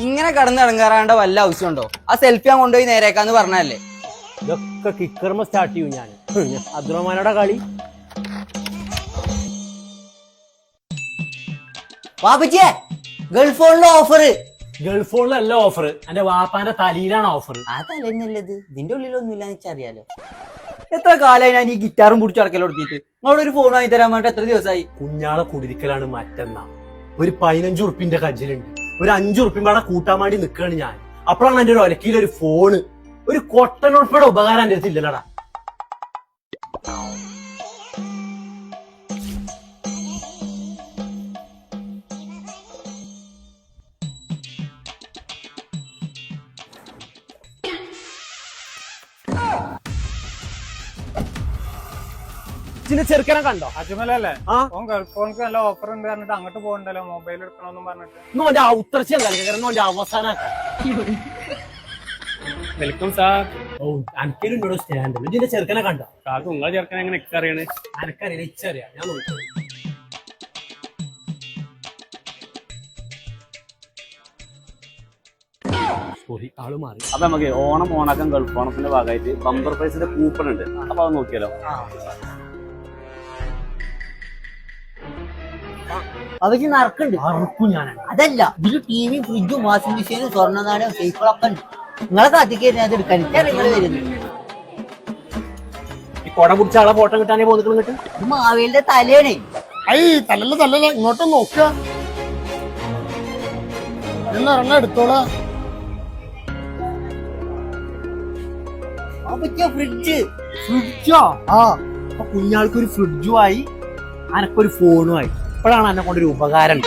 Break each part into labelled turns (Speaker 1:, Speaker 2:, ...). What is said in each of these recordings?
Speaker 1: ഇങ്ങനെ കടന്ന് ഇറങ്ങാറാണ്ട വല്ല ആവശ്യമുണ്ടോ? ആ സെൽഫി ഞാൻ കൊണ്ടുപോയി നേരേക്കാന്ന് പറഞ്ഞല്ലേ.
Speaker 2: ഇതൊക്കെ കിക്കർമ സ്റ്റാർട്ട് ചെയ്യും ഞാൻ. അബ്ദുറഹ്മാനോടെ കളി.
Speaker 1: വാപ്പച്ചിയെ ഗൾഫ് ഫോണിലെ ഓഫർ.
Speaker 2: ഗൾഫ് ഫോണിലല്ല ഓഫർ, എന്റെ വാപ്പാന്റെ തലയിലാണ് ഓഫർ.
Speaker 1: ആ തലന്നല്ലത്, ഇതിന്റെ ഉള്ളിലൊന്നും ഇല്ലാന്ന് വെച്ചറിയാലോ. എത്ര കാലമായി ഞാൻ ഈ ഗിറ്റാറും പിടിച്ച് അടക്കൽ കൊടുത്തിട്ട്. നിങ്ങളോട് ഒരു ഫോൺ വാങ്ങി തരാൻ വേണ്ടി എത്ര ദിവസമായി?
Speaker 2: കുഞ്ഞാളെ കുടിരിക്കലാണ് മറ്റന്നാ. ഒരു 15 ഉറുപ്പിന്റെ കജ്ജിലുണ്ട്. ഒരു 5 ഉറുപ്പിൻ പാടെ കൂട്ടാൻ വേണ്ടി നിൽക്കുകയാണ് ഞാൻ. അപ്പോഴാണ് എന്റെ ഒരു ഒലക്കിയിലൊരു ഫോണ്. ഒരു കൊട്ടനുൾപ്പെടെ ഉപകാരം എന്റെ അടുത്ത് ഇല്ലടാ. ചെറുക്കനെ കണ്ടോ?
Speaker 3: അജ്മലല്ലേ? ഗൾഫ് ഫോണിക്ക് നല്ല ഓഫർ ഉണ്ട് പറഞ്ഞിട്ട് അങ്ങോട്ട് പോകണ്ടല്ലോ, മൊബൈൽ എടുക്കണമെന്നും പറഞ്ഞിട്ട്.
Speaker 2: ഓന്റെ ഔത്തർച്ച ഓന്റെ അവസാന.
Speaker 3: Welcome sir.
Speaker 2: ഓ അനക്കൊരു സ്റ്റാൻഡ്. ഇതിന്റെ ചെറുക്കനെ കണ്ടോ?
Speaker 3: സാർക്ക് നിങ്ങളെ ചെറുക്കനെ എങ്ങനെ അറിയണേ?
Speaker 2: അനക്കറിയില്ല, ഇച്ചറിയാം. ഞാൻ നോക്കാം. ആള് മാറി.
Speaker 4: അപ്പൊ നമുക്ക് ഓണാക്കാൻ ഗൾഫ് ഓണത്തിന്റെ ഭാഗമായിട്ട് ബമ്പർ പ്രൈസിന്റെ കൂപ്പൺ ഉണ്ട്. അപ്പൊ അത് നോക്കിയാലോ?
Speaker 1: അതൊക്കെ നറുക്കുണ്ട്.
Speaker 2: അറുക്കും ഞാൻ.
Speaker 1: അതല്ല, ഇതിൽ ടിവിയും ഫ്രിഡ്ജും വാഷിംഗ് മെഷീനും സ്വർണ്ണ നാണയം സൈക്കിളൊക്കെ ഉണ്ട്. നിങ്ങളെ കാത്തിക്കരുത് അത് എടുക്കാൻ. നിങ്ങൾ വരുന്നത്
Speaker 2: ഈ കൊട പിടിച്ച ആളെ ഫോട്ടോ കിട്ടാനേ പോന്നിട്ട് കിട്ടും.
Speaker 1: ഇത് മാവേലിന്റെ തലയാണേ.
Speaker 5: തല്ലല്ല ഇങ്ങോട്ടും നോക്കുക. ഒരെണ്ണം എടുത്തോളാ.
Speaker 1: ഫ്രിഡ്ജ്.
Speaker 2: ഫ്രിഡ്ജോ? ആ. അപ്പൊ കുഞ്ഞാൾക്കൊരു ഫ്രിഡ്ജുമായി അനക്കൊരു ഫോണുമായി. ഇപ്പോഴാണ് എന്നെ കൊണ്ടൊരു ഉപകാരം.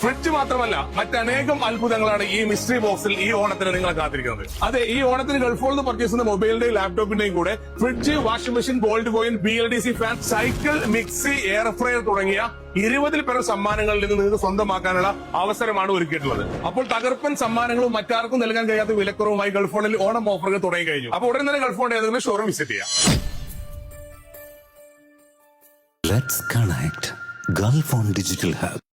Speaker 6: ഫ്രിഡ്ജ് മാത്രമല്ല, മറ്റനേകം അത്ഭുതങ്ങളാണ് ഈ മിസ്റ്ററി ബോക്സിൽ ഈ ഓണത്തിന് നിങ്ങളെ കാത്തിരിക്കുന്നത്. അതെ, ഈ ഓണത്തിന് ഗൾഫോളിൽ നിന്ന് പർച്ചേസ് ചെയ്യുന്ന മൊബൈലിന്റെയും ലാപ്ടോപ്പിന്റെയും കൂടെ fridge, washing machine, gold coin, BLDC fan, cycle, mixie, air fryer തുടങ്ങിയ 20-ൽ പരം സമ്മാനങ്ങളിൽ നിന്ന് നിങ്ങൾക്ക് സ്വന്തമാക്കാനുള്ള അവസരമാണ് ഒരുക്കിയിട്ടുള്ളത്. അപ്പോൾ തകർപ്പൻ സമ്മാനങ്ങളും മറ്റാർക്കും നൽകാൻ കഴിയാത്ത വിലക്കുറവുമായി ഗൾഫോണിൽ ഓണം ഓഫറുകൾ തുടങ്ങി കഴിഞ്ഞു. അപ്പോൾ ഉടൻ തന്നെ ഗൾഫോണിന്റെ ഏതെങ്കിലും ഷോറൂം വിസിറ്റ് ചെയ്യാം.
Speaker 7: Let's connect. Gulf on Digital Hub.